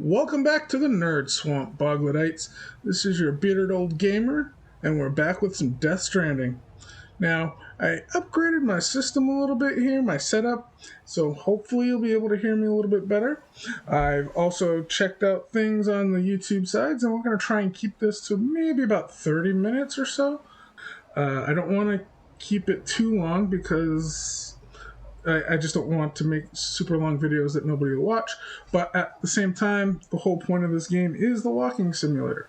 Welcome back to the Nerd Swamp, Bogledites. This is your bearded old gamer, and we're back with some Death Stranding. Now, I upgraded my system a little bit here, my setup, so hopefully you'll be able to hear me a little bit better. I've also checked out things on the YouTube sides, and we're going to try and keep this to maybe about 30 minutes or so. I don't want to keep it too long because I just don't want to make super long videos that nobody will watch. But at the same time, the whole point of this game is the walking simulator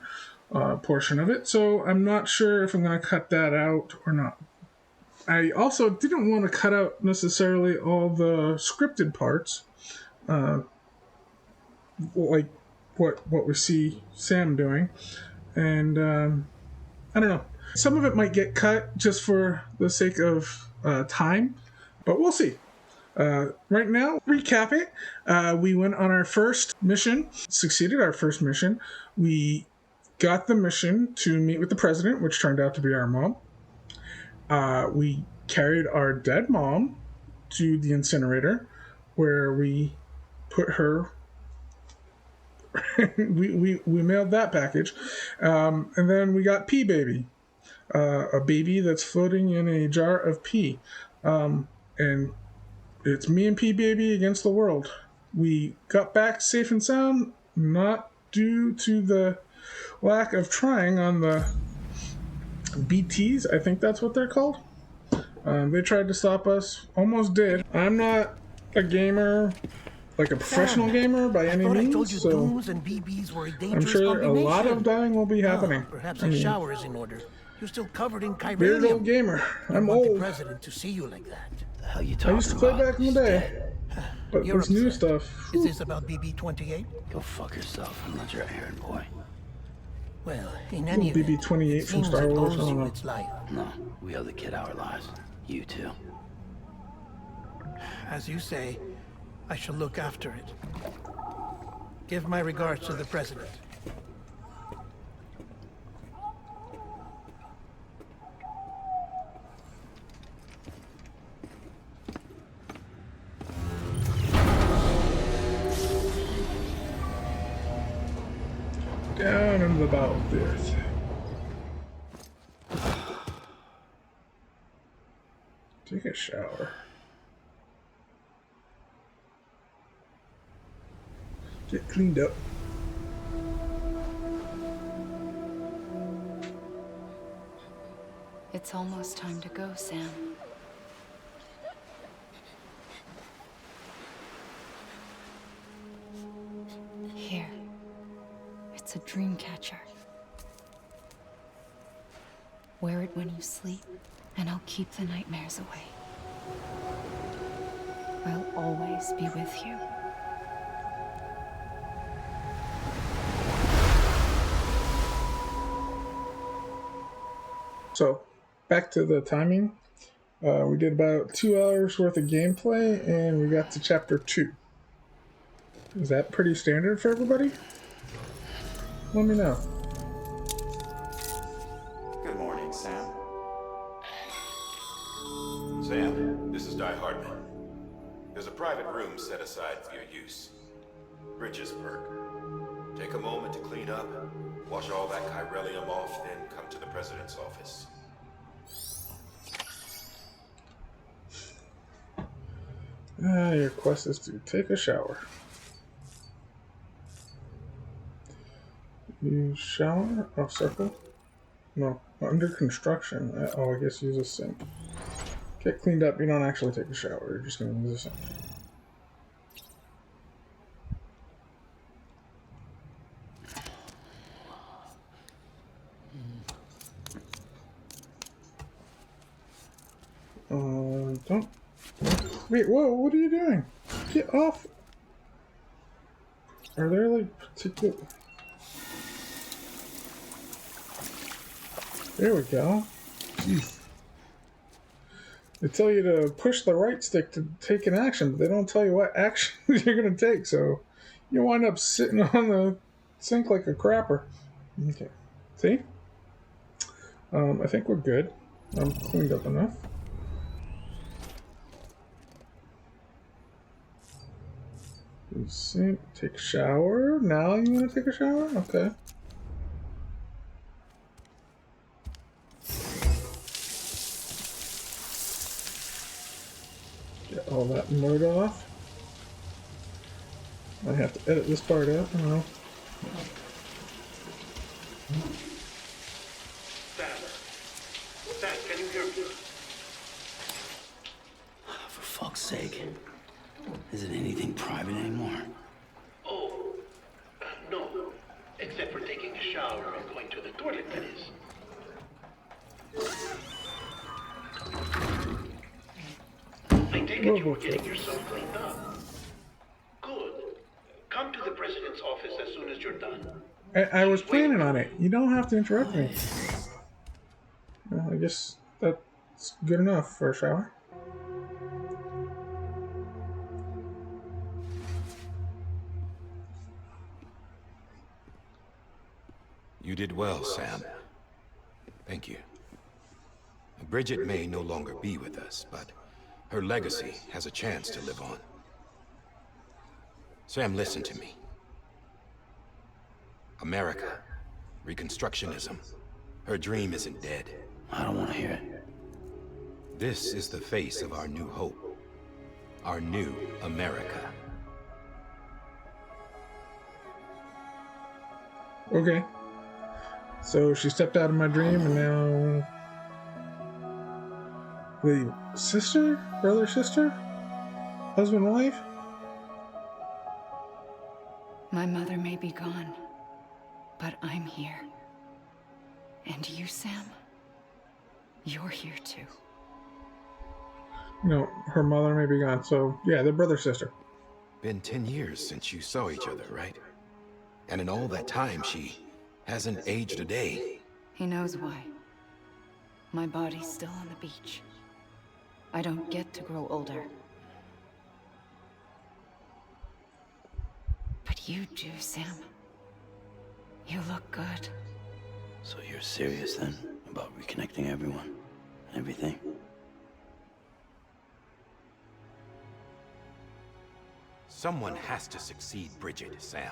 portion of it. So I'm not sure if I'm going to cut that out or not. I also didn't want to cut out necessarily all the scripted parts, like what we see Sam doing. And I don't know. Some of it might get cut just for the sake of time, but we'll see. Right now, recap it. We went on our first mission, succeeded our first mission. We got the mission to meet with the president, which turned out to be our mom. We carried our dead mom to the incinerator, where we put her. we mailed that package, and then we got Pee Baby, a baby that's floating in a jar of pee, and it's me and Pee Baby against the world. We got back safe and sound, not due to the lack of trying on the BTs. I think that's what they're called. They tried to stop us, almost did. I'm not a gamer, like a professional gamer by any means, so I'm sure a lot of dying will be happening. Perhaps a shower is in order. You're still covered in chiralium. Bearded old gamer. I'm old. The president to see you like that. The hell you talking I used to play about? back in the day, but You're this new upset. stuff. Is this about BB-28? Go fuck yourself. I'm not your errand boy. Well, in any event, BB-28 it from seems Star it Wars. I owes don't you know. its life. No, we owe the kid our lives. You too. As you say, I shall look after it. Give my regards to the president. Down in the bowels of the earth. Take a shower. Get cleaned up. It's almost time to go, Sam. Here. It's a dream catcher. Wear it when you sleep, and I'll keep the nightmares away. I'll always be with you. So, back to the timing. We did about 2 hours worth of gameplay, and we got to chapter 2. Is that pretty standard for everybody? Let me know. Good morning, Sam. Sam, this is Di Hardman. There's a private room set aside for your use. Bridges perk. Take a moment to clean up, wash all that chiralium off, then come to the president's office. Your quest is to take a shower. Use shower? Oh, circle? No, under construction. Oh, I guess use a sink. Get cleaned up, you don't actually take a shower, you're just going to use a sink. Don't. Wait, whoa, what are you doing? Get off! Are there like particular. There we go. Jeez. They tell you to push the right stick to take an action, but they don't tell you what action you're going to take, so you wind up sitting on the sink like a crapper. Okay. See? I think we're good. I'm cleaned up enough. Sink, take a shower. Now you want to take a shower? Okay. Get all that mud off. I have to edit this part out. I don't know. Sam, can you hear me? For fuck's sake. Is it anything private anymore? Oh, no. Except for taking a shower or going to the toilet, that is. I take it you were getting yourself cleaned up. Good. Come to the president's office as soon as you're done. I was planning on it. You don't have to interrupt me. Well, I guess that's good enough for a shower. You did well, Sam. Thank you. Bridget may no longer be with us, but her legacy has a chance to live on. Sam, listen to me. America, Reconstructionism, her dream isn't dead. I don't want to hear it. This is the face of our new hope. Our new America. Okay. So she stepped out of my dream and now... Wait, sister? Brother, sister? Husband, wife? My mother may be gone, but I'm here. And you, Sam? You're here too. No, her mother may be gone, so yeah, they're brother, sister. Been 10 years since you saw each other, right? And in all that time, she hasn't aged a day. He knows why. My body's still on the beach. I don't get to grow older. But you do, Sam. You look good. So you're serious then about reconnecting everyone? Everything? Someone has to succeed Bridget, Sam.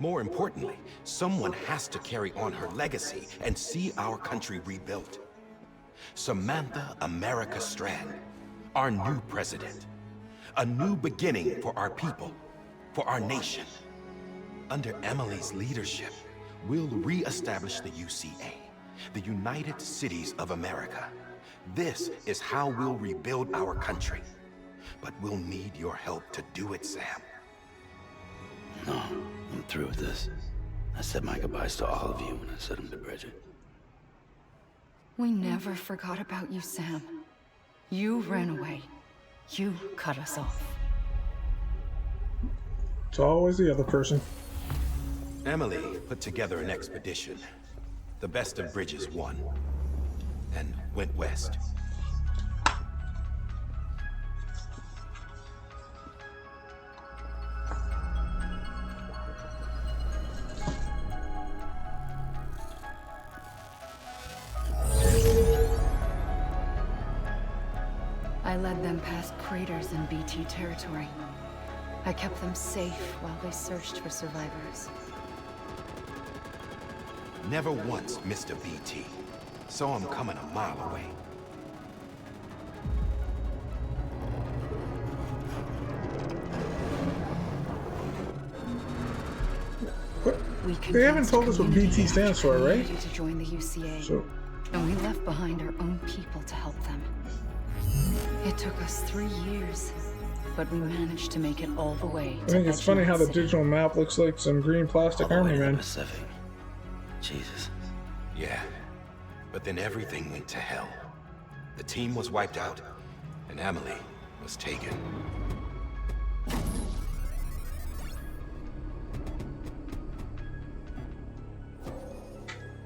More importantly, someone has to carry on her legacy and see our country rebuilt. Samantha America Strand, our new president. A new beginning for our people, for our nation. Under Emily's leadership, we'll re-establish the UCA, the United Cities of America. This is how we'll rebuild our country. But we'll need your help to do it, Sam. No, I'm through with this. I said my goodbyes to all of you when I said them to Bridget. We never forgot about you, Sam. You ran away. You cut us off. It's always the other person. Emily put together an expedition. The best of Bridges won. And went west. I led them past craters in BT territory. I kept them safe while they searched for survivors. Never once missed a BT. Saw him coming a mile away. What? We They haven't told us what BT stands for, right? To join the UCA, So, and we left behind our own people to help them. It took us 3 years, but we managed to make it all the way I to think it's funny how the City. digital map looks like some green plastic All the way army to the men. Pacific. Jesus. Yeah. But then everything went to hell. The team was wiped out, and Emily was taken.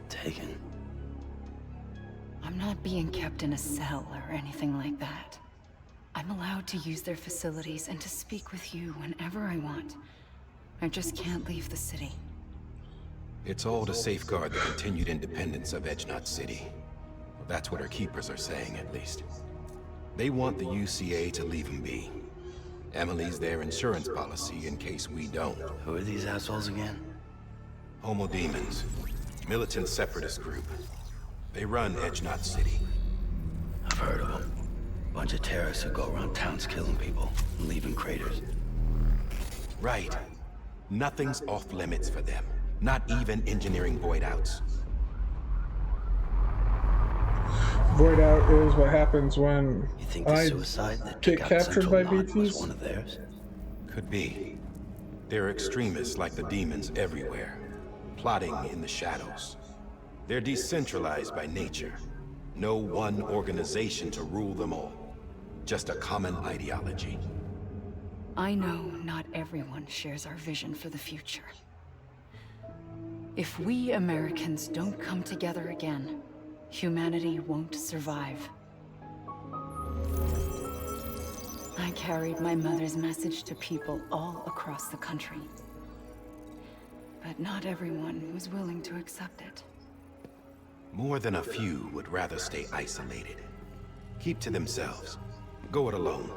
Taken. I'm not being kept in a cell or anything like that. I'm allowed to use their facilities and to speak with you whenever I want. I just can't leave the city. It's all to safeguard the continued independence of Edgenut City. That's what our keepers are saying, at least. They want the UCA to leave him be. Emily's their insurance policy in case we don't. Who are these assholes again? Homo Demons. Militant separatist group. They run Edgenot City. I've heard of them. Bunch of terrorists who go around towns killing people and leaving craters. Right. Nothing's off limits for them. Not even engineering void outs. Void out is what happens when You think the I suicide that get took out captured Central by Knot was BTs. one of theirs? Could be. They're extremists like the demons everywhere, plotting in the shadows. They're decentralized by nature. No one organization to rule them all. Just a common ideology. I know not everyone shares our vision for the future. If we Americans don't come together again, humanity won't survive. I carried my mother's message to people all across the country. But not everyone was willing to accept it. More than a few would rather stay isolated. Keep to themselves. Go it alone.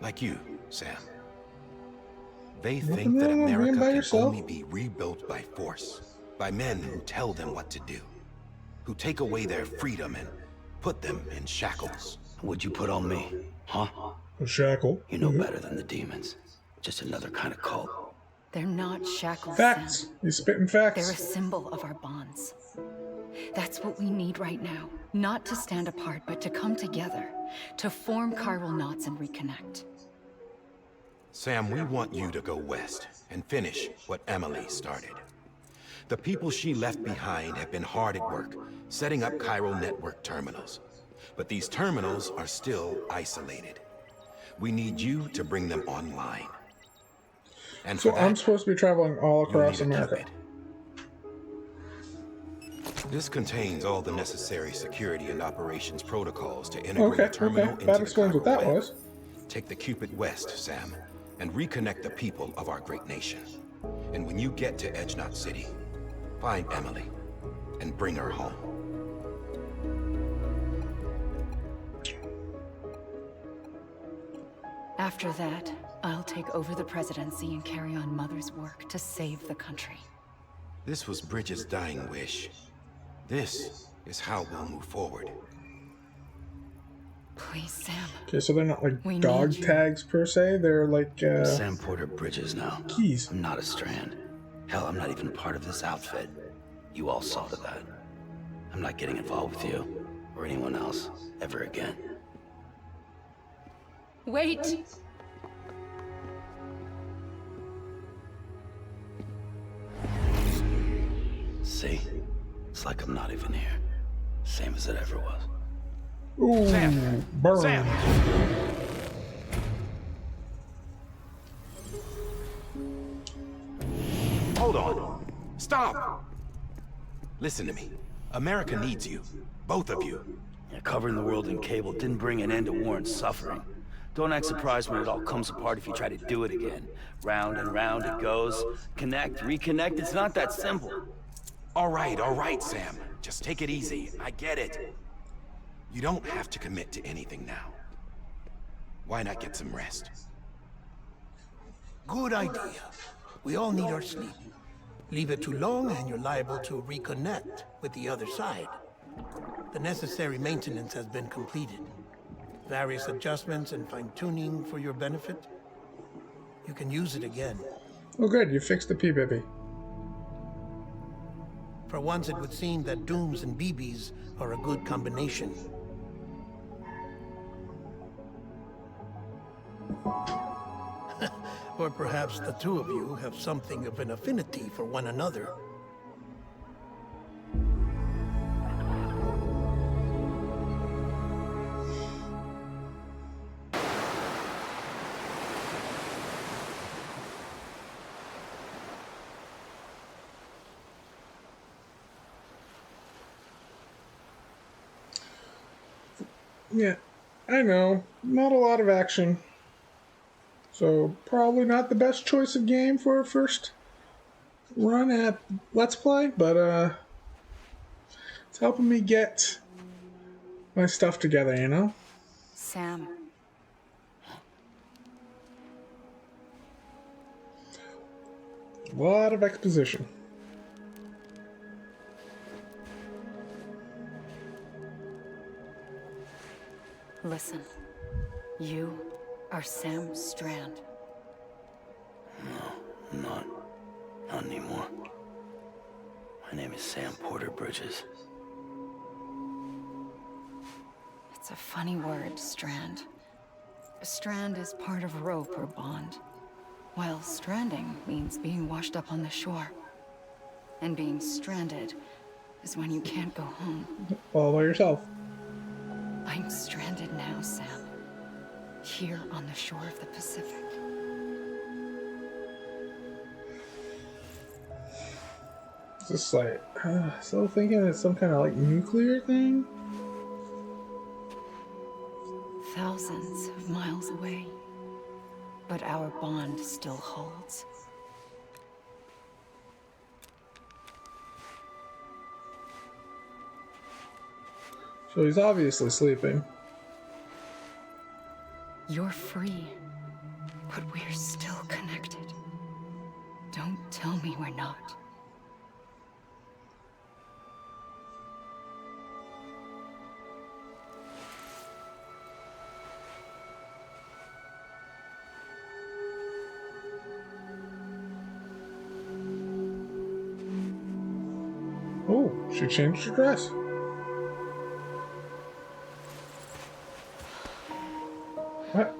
Like you, Sam. They think that wrong with being America by can yourself. only be rebuilt by force. By men who tell them what to do. Who take away their freedom and put them in shackles. What'd you put on me? Huh? A shackle. You know better than the demons. Just another kind of cult. They're not shackles, Facts. Sam. He's spitting They're a facts. symbol of our bonds. That's what we need right now. Not to stand apart, but to come together. To form chiral knots and reconnect. Sam, we want you to go west and finish what Emily started. The people she left behind have been hard at work, setting up chiral network terminals. But these terminals are still isolated. We need you to bring them online. And So for that, I'm supposed to be traveling all you'll across need a America. Cupid. This contains all the necessary security and operations protocols to integrate Okay, a terminal okay. into That the explains what chiral that web. was. Take the Cupid west, Sam, and reconnect the people of our great nation. And when you get to Edgenot City, find Emily and bring her home. After that, I'll take over the presidency and carry on Mother's work to save the country. This was Bridget's dying wish. This is how we'll move forward. Please, Sam. Okay, so they're not like We dog need you. tags per se. They're like Sam Porter Bridges now. keys. I'm not a Strand. Hell, I'm not even a part of this outfit. You all saw to that. I'm not getting involved with you or anyone else ever again. Wait! See? It's like I'm not even here. Same as it ever was. Ooh, Sam! burn. Sam! Hold on. Stop! Listen to me. America needs you. Both of you. Yeah, covering the world in cable didn't bring an end to war and suffering. Don't act surprised when it all comes apart if you try to do it again. Round and round it goes. Connect, reconnect, it's not that simple. All right, Sam. Just take it easy. I get it. You don't have to commit to anything now. Why not get some rest? Good idea. We all need our sleep. Leave it too long and you're liable to reconnect with the other side. The necessary maintenance has been completed. Various adjustments and fine-tuning for your benefit. You can use it again. Oh, good. You fixed the P-Baby. For once, it would seem that Dooms and BBs are a good combination. Or perhaps the two of you have something of an affinity for one another. Yeah, I know. Not a lot of action. So, probably not the best choice of game for a first run at Let's Play, but, it's helping me get my stuff together, you know? Sam, A lot of exposition. Listen, you are Sam Strand. Not anymore. My name is Sam Porter Bridges. It's a funny word, Strand. A strand is part of rope or bond, while stranding means being washed up on the shore. And being stranded is when you can't go home. All by yourself. I'm stranded now, Sam. Here on the shore of the Pacific. Just like, still thinking it's some kind of like nuclear thing? Thousands of miles away. But our bond still holds. So he's obviously sleeping. You're free, but we're still connected. Don't tell me we're not. Oh, she changed her dress. What?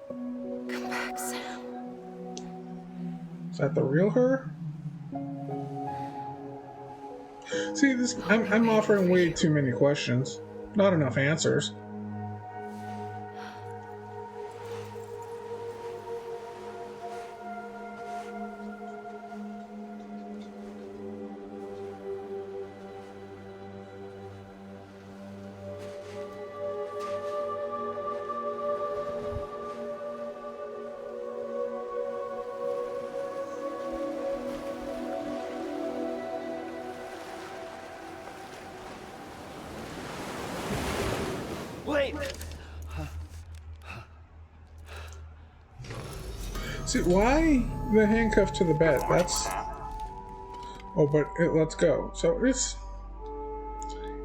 Come back, Sam. Is that the real her? See, this I'm offering way too many questions. Not enough answers. Wait! See, why the handcuff to the bed? That's... Oh, but it lets go. So it's...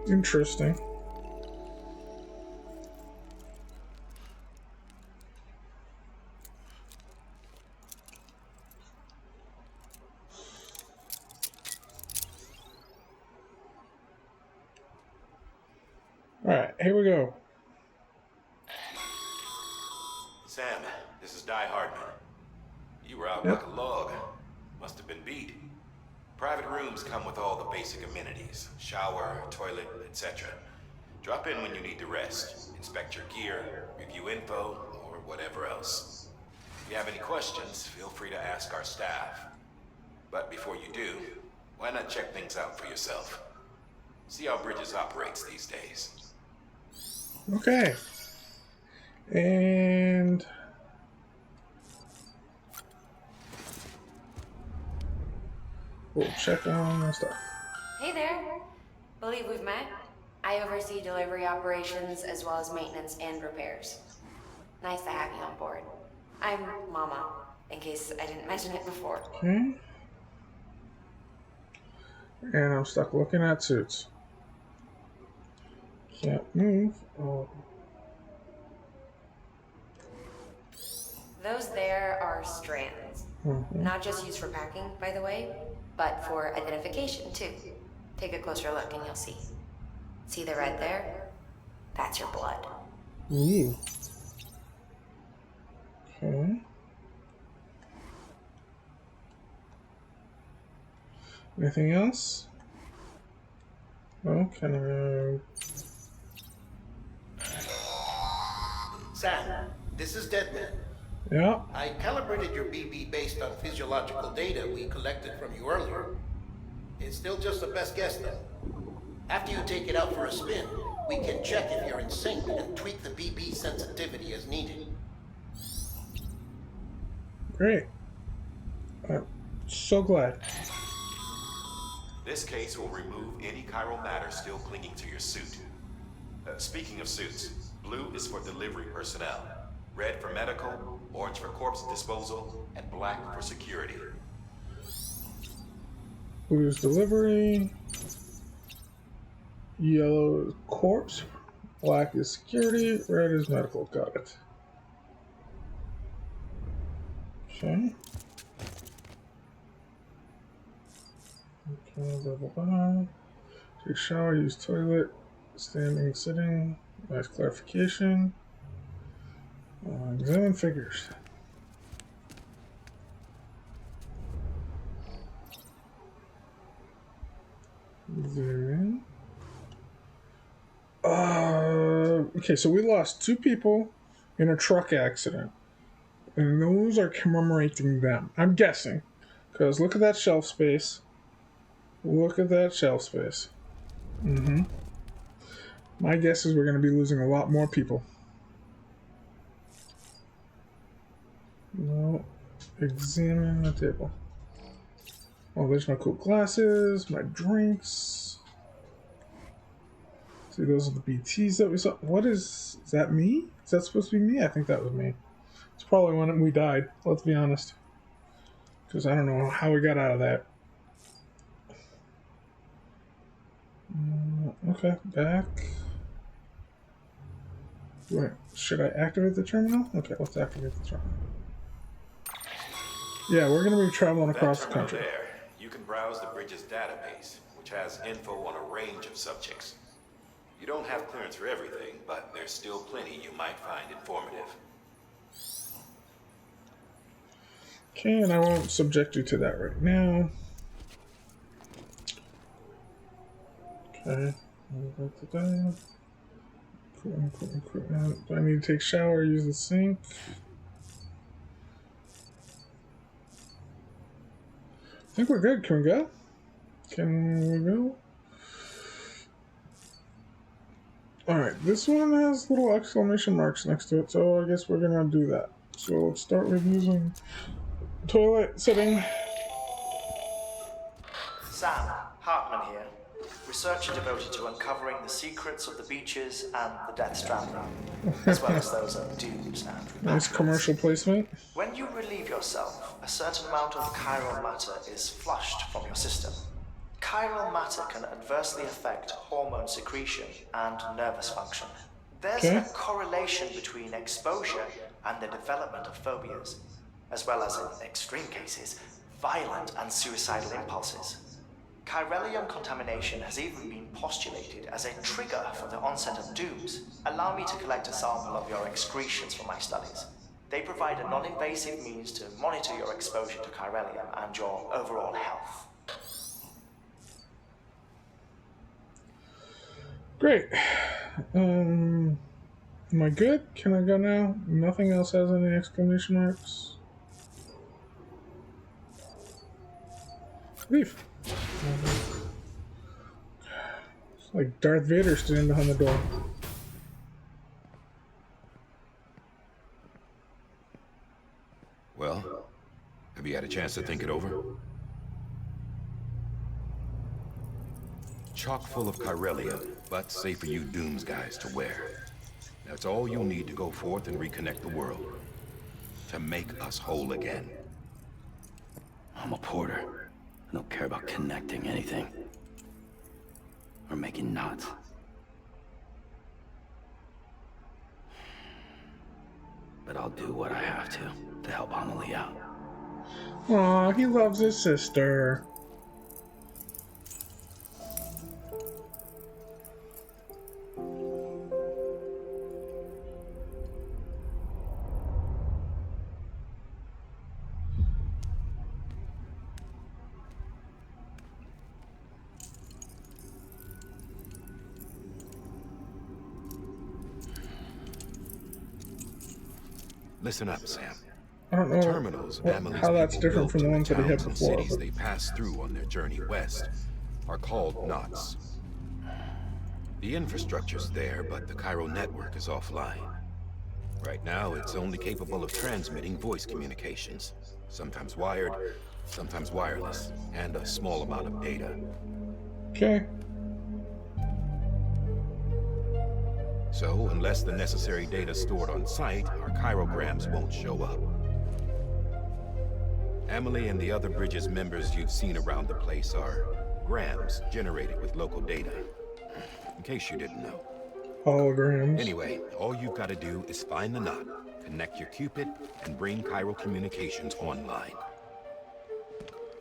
interesting. Alright, here we go. Sam, this is Hardman. You were out Yep. like a log. Must have been beat. Private rooms come with all the basic amenities. Shower, toilet, etc. Drop in when you need to rest. Inspect your gear, review info, or whatever else. If you have any questions, feel free to ask our staff. But before you do, why not check things out for yourself? See how Bridges operates these days. Okay. And... we'll check on the stuff. Hey there. Believe we've met. I oversee delivery operations as well as maintenance and repairs. Nice to have you on board. I'm Mama, in case I didn't mention it before. Okay. And I'm stuck looking at suits. Can't move. Oh. Those there are strands. Not just used for packing, by the way, but for identification too. Take a closer look and you'll see. See the red there? That's your blood. Ooh. Okay. Anything else? Oh, can I... Sam, this is Deadman. Yeah. I calibrated your BB based on physiological data we collected from you earlier. It's still just a best guess, though. After you take it out for a spin, we can check if you're in sync and tweak the BB sensitivity as needed. Great. I'm so glad. This case will remove any chiral matter still clinging to your suit. Speaking of suits, blue is for delivery personnel. Red for medical, orange for corpse disposal, and black for security. Blue is delivery. Yellow is corpse. Black is security. Red is medical. Got it. Okay. Okay, blah, blah, blah. Take shower, use toilet, standing, sitting. Nice clarification. Examine figures. Zoom in. Okay, so we lost 2 people in a truck accident. And those are commemorating them. I'm guessing. Because look at that shelf space. Look at that shelf space. My guess is we're going to be losing a lot more people. No. Examine the table. Oh, there's my cool glasses, my drinks. See, those are the BTs that we saw. What is that me? Is that supposed to be me? I think that was me. It's probably when we died, let's be honest. Because I don't know how we got out of that. Okay, back. Wait, should I activate the terminal? Okay, let's activate the terminal. Yeah, we're going to be traveling across the country. There, you can browse the bridge's database, which has info on a range of subjects. You don't have clearance for everything, but there's still plenty you might find informative. Okay, and I won't subject you to that right now. Okay. Do I need to take a shower or use the sink? I think we're good. Can we go? Can we go? Alright, this one has little exclamation marks next to it, so I guess we're gonna do that. So let's start with using toilet sitting. Sam, Hartman here. Researcher devoted to uncovering the secrets of the beaches and the Death Stranding, as well as those of dooms and Nice commercial placement. When you relieve yourself, a certain amount of chiral matter is flushed from your system. Chiral matter can adversely affect hormone secretion and nervous function. There's a correlation between exposure and the development of phobias, as well as, in extreme cases, violent and suicidal impulses. Chiralium contamination has even been postulated as a trigger for the onset of dooms. Allow me to collect a sample of your excretions for my studies. They provide a non-invasive means to monitor your exposure to chiralium and your overall health. Great. Am I good? Can I go now? Nothing else has any exclamation marks? Leave. It's like Darth Vader standing behind the door. Well, have you had a chance to think it over? Chock full of chiralium, but safe for you Dooms guys to wear. That's all you'll need to go forth and reconnect the world. To make us whole again. I'm a porter. I don't care about connecting anything. Or making knots. But I'll do what I have to help Amelie out. Aw, he loves his sister. Listen up, Sam. I don't know Terminals how that's different from the ones that he had before. Cities they pass through on their journey west are called knots. The infrastructure's there, but the chiral network is offline. Right now, it's only capable of transmitting voice communications. Sometimes wired, sometimes wireless, and a small amount of data. Okay. So, unless the necessary data stored on site, our chirograms won't show up. Emily and the other Bridges members you've seen around the place are grams generated with local data. In case you didn't know. Holograms. Anyway, all you've got to do is find the knot, connect your Cupid, and bring chiral communications online.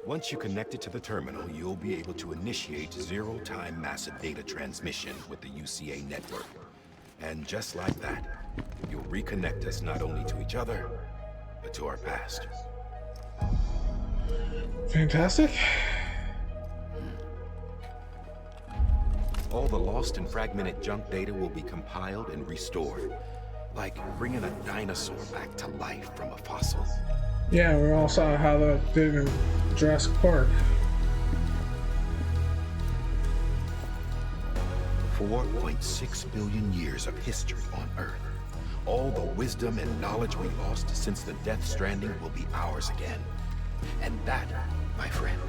Once you connect it to the terminal, you'll be able to initiate zero-time massive data transmission with the UCA network. And just like that, you'll reconnect us not only to each other, but to our past. Fantastic. All the lost and fragmented junk data will be compiled and restored. Like bringing a dinosaur back to life from a fossil. Yeah, we all saw how that did in Jurassic Park. 4.6 billion years of history on Earth. All the wisdom and knowledge we lost since the Death Stranding will be ours again. And that, my friend,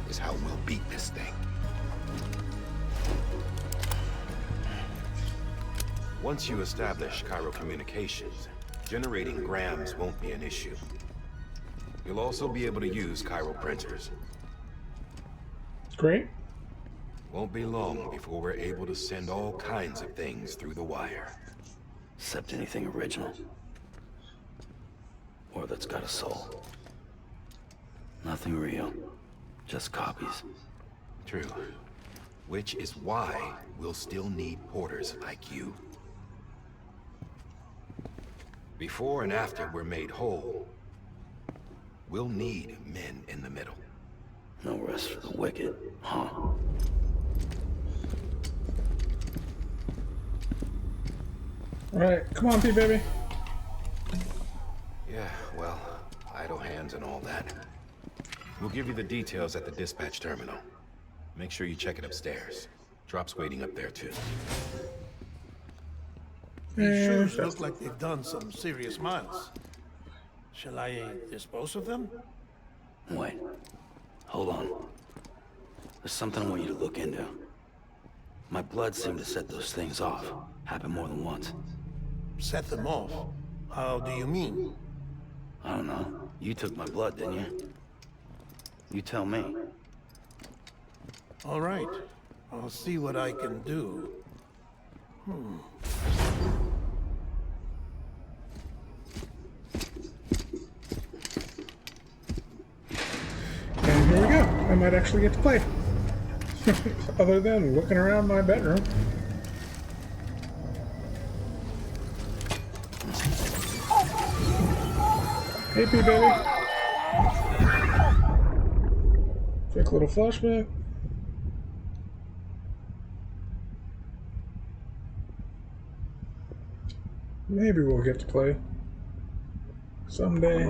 is how we'll beat this thing. Once you establish chiral communications, generating grams won't be an issue. You'll also be able to use chiral printers. Great. Won't be long before we're able to send all kinds of things through the wire. Except anything original. Or that's got a soul. Nothing real. Just copies. True. Which is why we'll still need porters like you. Before and after we're made whole, we'll need men in the middle. No rest for the wicked, huh? Alright, come on, P-Baby. Yeah, well, idle hands and all that. We'll give you the details at the dispatch terminal. Make sure you check it upstairs. Drop's waiting up there, too. These shoes look like they've done some serious miles. Shall I dispose of them? Wait. Hold on. There's something I want you to look into. My blood seemed to set those things off. Happened more than once. Set them off? How do you mean? I don't know. You took my blood, didn't you? You tell me. All right. I'll see what I can do. And here we go. I might actually get to play. Other than looking around my bedroom. Hey, P-Baby. Quick little flashback. Maybe we'll get to play. Someday.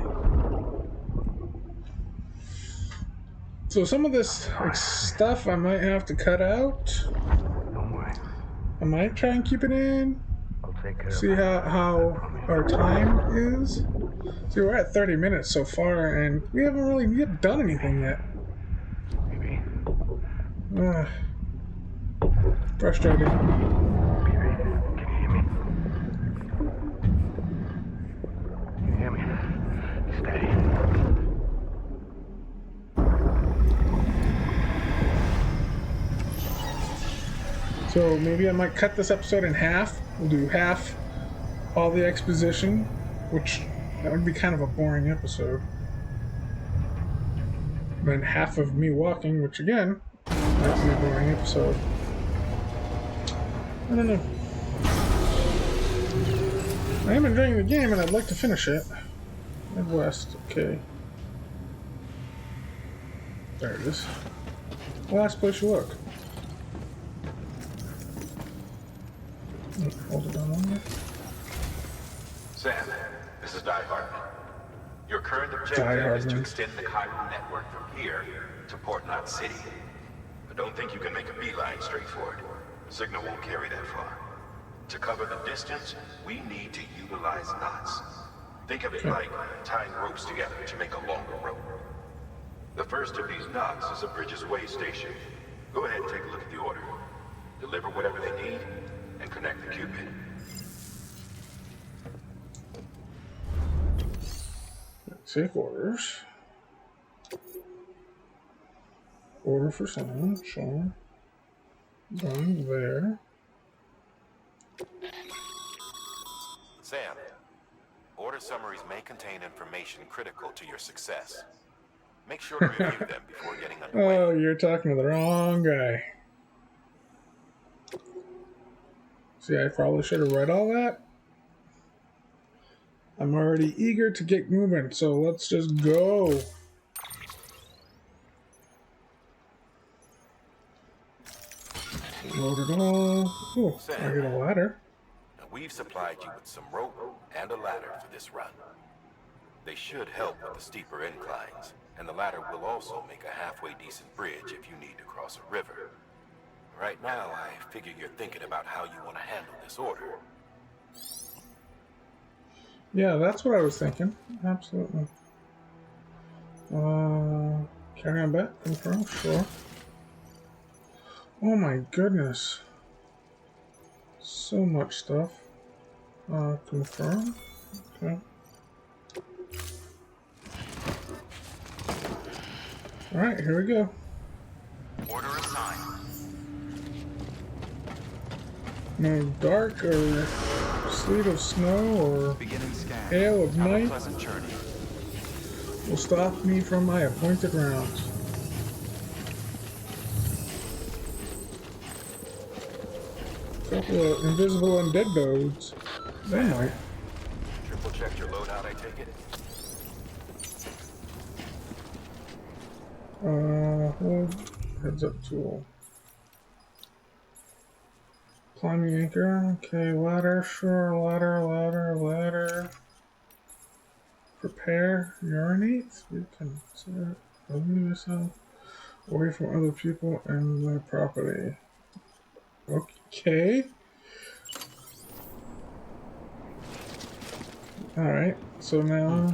So some of this stuff I might have to cut out. Don't worry. I might try and keep it in. I'll take care See of it. how our time is. See, we're at 30 minutes so far, and we haven't really done anything yet. Maybe. Frustrating. Baby, can you hear me? Can you hear me? Steady. So maybe I might cut this episode in half. We'll do half all the exposition, which that would be kind of a boring episode. And then half of me walking, which again, might be a boring episode. I don't know. I am enjoying the game and I'd like to finish it. Midwest, okay. There it is. Last place you look. Hold it down longer. Sam, this is Die Hardman. Your current Die objective is to Hardman. extend the chiral network from here to Port Knot City. But don't think you can make a beeline straight for it. The signal won't carry that far. To cover the distance, we need to utilize knots. Think of it like tying ropes together to make a longer rope. The first of these knots is a Bridges Way station. Go ahead and take a look at the order. Deliver whatever they need, and and connect the Cupid. Take orders. Order for someone, sure. Done there. Sam, order summaries may contain information critical to your success. Make sure to review them before getting underway. Oh, you're talking to the wrong guy. See, I probably should have read all that. I'm already eager to get moving, so let's just go. Load it all. Oh, I get a ladder. Now, we've supplied you with some rope and a ladder for this run. They should help with the steeper inclines, and the ladder will also make a halfway decent bridge if you need to cross a river. Right now, I figure you're thinking about how you want to handle this order. Yeah, that's what I was thinking. Absolutely. Carry on back, confirm, sure. Oh my goodness. So much stuff. Confirm. Okay. Alright, here we go. Order assigned. No dark or sleet of snow or hail of night will stop me from my appointed rounds. Couple of invisible undead dogs. They might. Triple check your loadout, I take it? Hold heads up tool. Climbing anchor. Okay, ladder, sure, ladder. Prepare, urinate. We consider removing yourself away from other people and their property. Okay. Alright, so now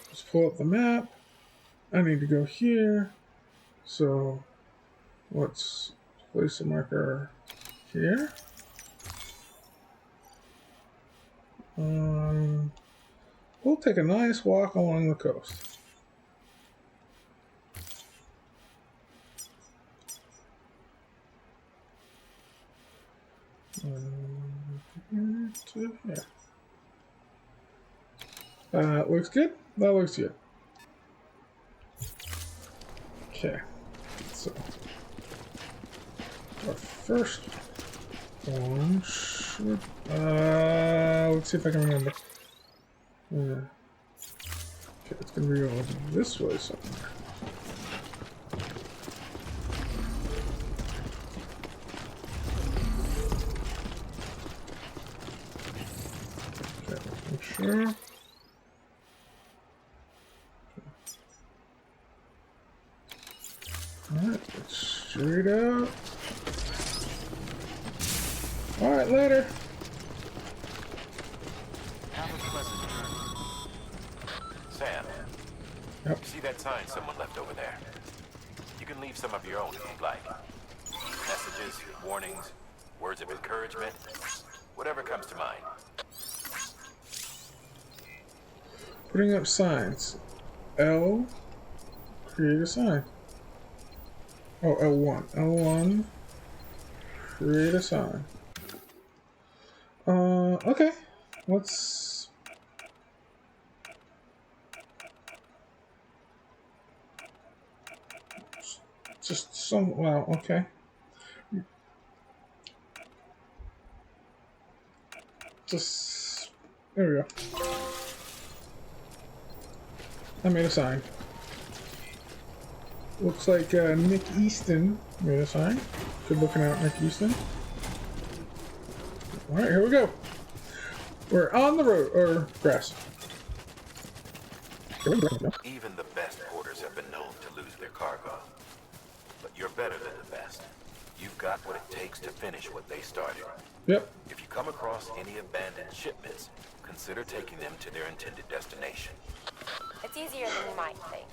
let's pull up the map. I need to go here. So let's place a marker here. We'll take a nice walk along the coast. Looks good? That looks good. Okay, so our first one should, let's see if I can remember. Okay, it's gonna be going this way somewhere. Okay, make sure. Alright, straight up. Alright, later. Have a pleasant journey. Sam, Yep. you see that sign someone left over there? You can leave some of your own if you'd like. Messages, warnings, words of encouragement, whatever comes to mind. Putting up signs. L. Create a sign. Oh, L1. L1. Create a sign. Okay. Let's... Just some... Wow, okay. Just... There we go. I made a sign. Looks like Nick Easton made a sign. Good looking out, Nick Easton. Alright, here we go. We're on the road, or grass. Even the best porters have been known to lose their cargo. But you're better than the best. You've got what it takes to finish what they started. Yep. If you come across any abandoned shipments, consider taking them to their intended destination. It's easier than you might think.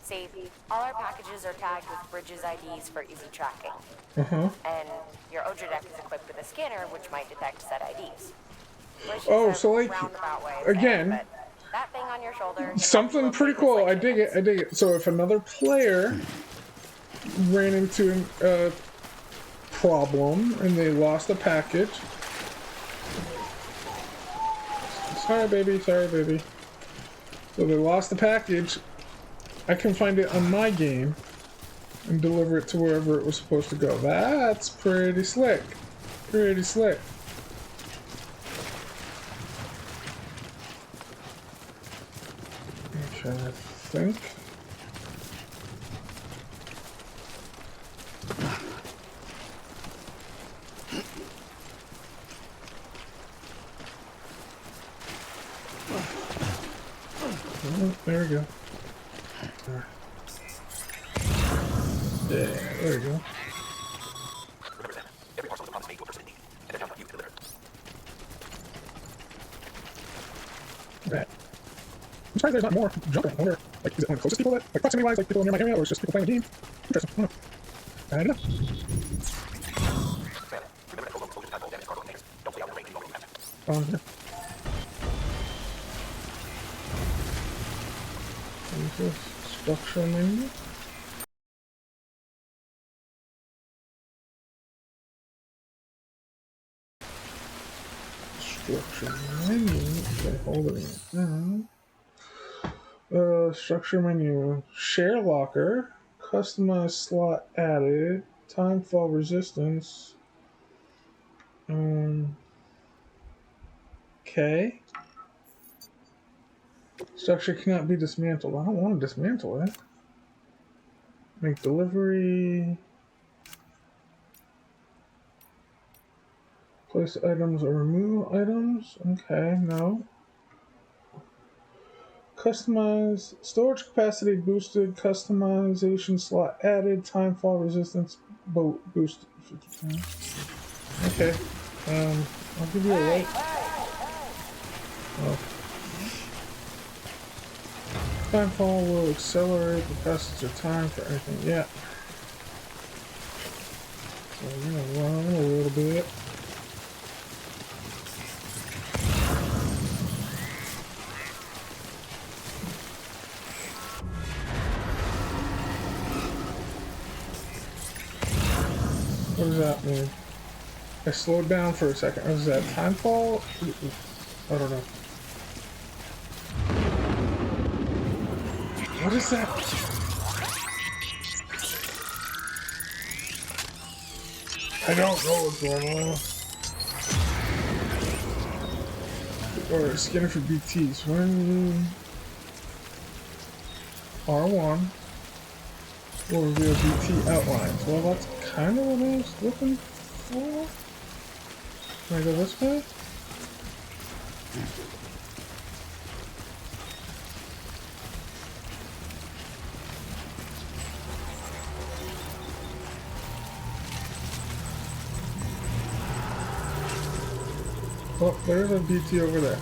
See, all our packages are tagged with Bridges IDs for easy tracking. And your OG deck is equipped with a scanner which might detect said IDs. Which is so like, roundabout way of again, saying, but that thing on your shoulder something pretty cool. I dig it. So if another player ran into a problem and they lost a package. Sorry, baby. So they lost the package. I can find it on my game and deliver it to wherever it was supposed to go. That's pretty slick. Pretty slick. Okay, I think. Oh, there we go. Yeah, there we go. Right. I'm surprised there's not more jumping. I wonder, like, is it one of the closest people that, like, proximity wise, like, people near my area, or it's just people playing the game? Interesting. I don't know. Yeah. Structure menu. Structure menu. Okay, hold it in. Structure menu. Share locker. Customized slot added. Time fall resistance. Okay. Structure cannot be dismantled. I don't want to dismantle it. Make delivery. Place items or remove items. Okay, no. Customize. Storage capacity boosted. Customization slot added. Time fall resistance boosted. Okay. I'll give you a light. Oh. Time fall will accelerate the passage of time for anything. Yeah. So we're gonna run a little bit. What does that mean? I slowed down for a second. Was that time fall? I don't know. What is that? I don't know what's going on. Or scanner for BTs. When R1 will reveal BT outlines. Well, that's kind of what I was looking for. Can I go this way? Oh, there's a BT over there.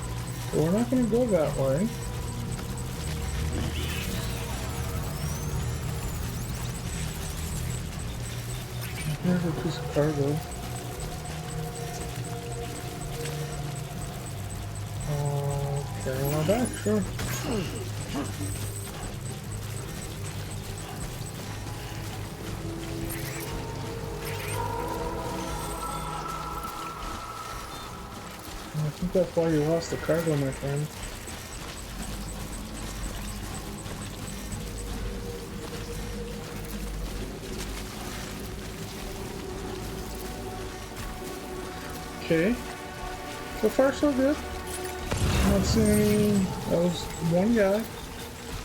But we're not going to go that way. Here's a piece of cargo. Carry on back, sure. I think that's why you lost the cargo, my friend. Okay. So far, so good. I'm not seeing any. That was one guy.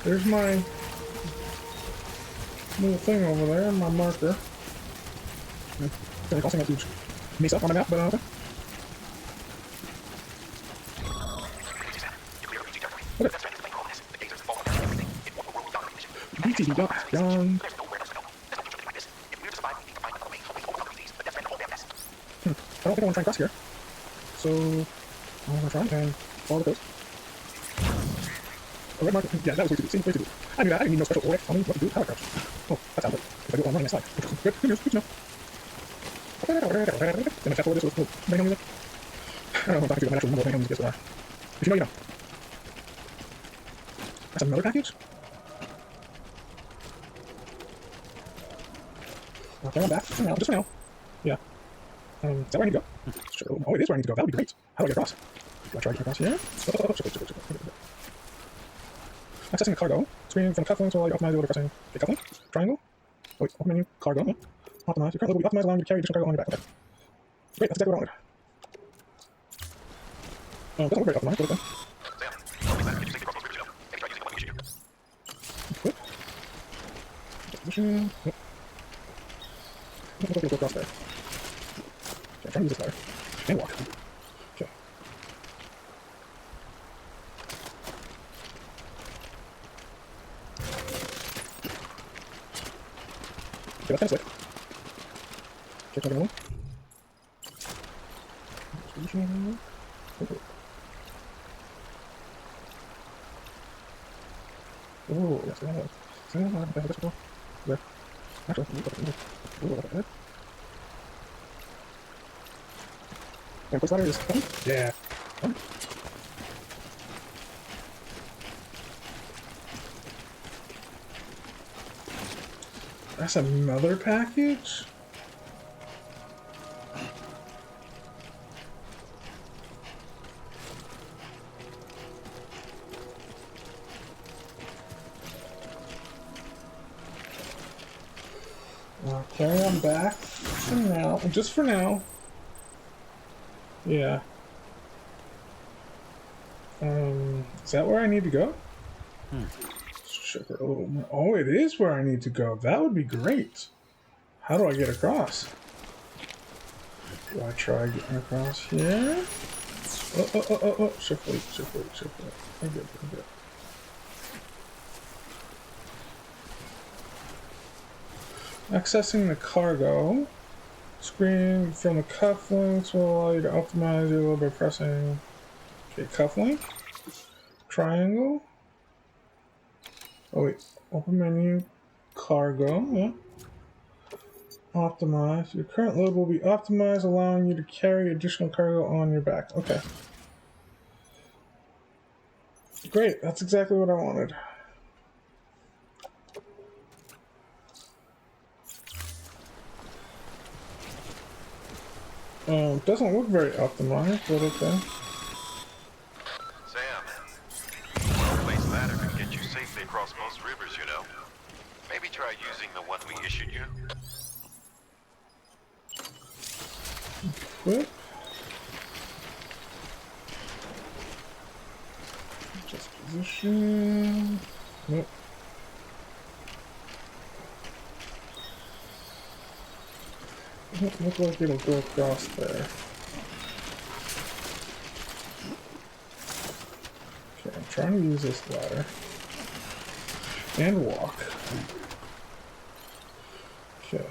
There's my little thing over there, my marker. It's also a huge mess up on the map, but okay. BT got young. I don't think I want to try and cross here. So I'm gonna try and follow the coast. A red marker. Yeah, that was way to do. See, way to do. I knew that. I didn't need no special order. I knew what to do. How to crouch. Oh, that's how it. If I do it while I'm running, I slide. Interesting. Good. Good news. Good to know. Then I chat for this with little bang music. I don't know if I'm talking to my actual number of bang music is, but if you know, you know. That's another package. Okay, I'm back. For now, just for now. Yeah. Is that where I need to go? Sure. Oh, it is where I need to go. That would be great. How do I get across? Do I try to get across here? Accessing the cargo. Screen from cufflinks while you optimize the order pressing. Okay, cufflink. Triangle. Oh, wait, open menu. Cargo. Yeah. Optimize. Your current load will be optimized, allowing you to carry additional cargo on your back. Okay. Great, that's exactly what I wanted. It doesn't look very optimized, but okay. Equip. Position. Yep. I don't look like it'll go across there. Okay, I'm trying to use this ladder. And walk. Okay. Okay, that's kind of slick. Okay, try one. Position. Okay. Oh, yes, I know. See, I have this before. There. Actually, okay. And place ladder is fun? Yeah. Fun. That's another package? Okay, I'm back for now. Just for now. Yeah. Is that where I need to go? Sugar a little more. Oh, it is where I need to go. That would be great. How do I get across? Do I try getting across here? Oh. Shift wait. I'm good. Accessing the cargo. Screen from the cufflinks will allow you to optimize your load by pressing. Okay, cufflink. Triangle. Oh wait, open menu. Cargo. Yeah. Optimize. Your current load will be optimized, allowing you to carry additional cargo on your back. Okay. Great, that's exactly what I wanted. Doesn't look very optimized, but okay. Sam, a well-placed ladder can get you safely across most rivers, you know. Maybe try using the one we issued you. Equip. Just position. Nope. Doesn't look like it'll go across there. Okay, I'm trying to use this ladder. And walk. Okay.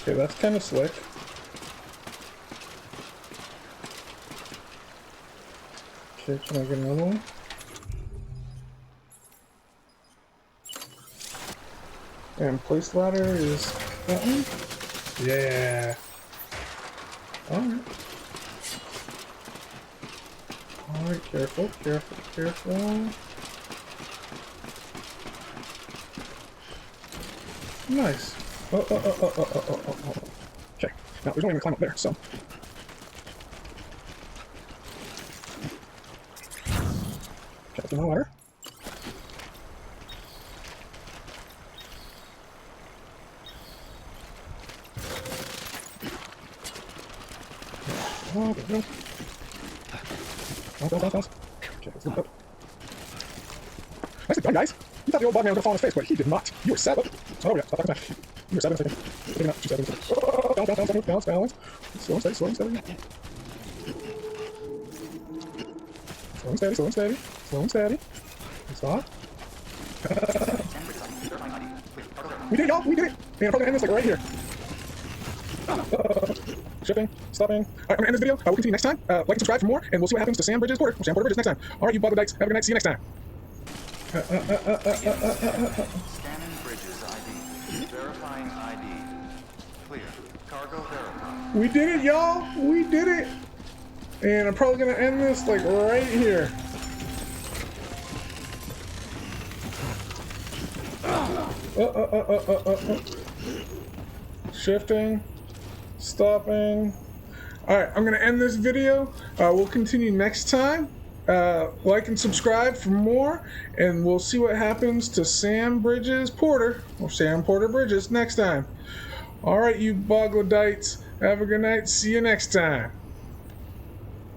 Okay, that's kind of slick. Okay, can I get another one? And place ladder is that one? Yeah. Alright. Alright, careful. Nice. Oh. Okay. Now, there's no way to climb up there, so. Okay, do my ladder. Oh, there we go. Bounce. Okay, let's look up. Nicely done, guys. You thought the old bug man was gonna fall on his face, but he did not. You were sad. Oh yeah, stop talking. You were sad. Taking out. She's sad. Oh, balance. Slow and steady. Slow and steady. Stop. We did it, y'all. We did it. Man, I'm probably gonna end this like right here. Shipping, stopping. Alright, I'm gonna end this video. We'll continue next time. Like and subscribe for more, and we'll see what happens to Sam Bridges Porter Bridges next time. Alright, you Boggledites, have a good night. See you next time. Scanning Bridges ID. Verifying ID. Clear. Cargo verified. We did it, y'all. We did it. And I'm probably gonna end this like right here. Shifting, stopping. Alright, I'm gonna end this video. We'll continue next time. Like and subscribe for more, and we'll see what happens to Sam Bridges Porter, or Sam Porter Bridges, next time. Alright, you Boggledites, have a good night. See you next time.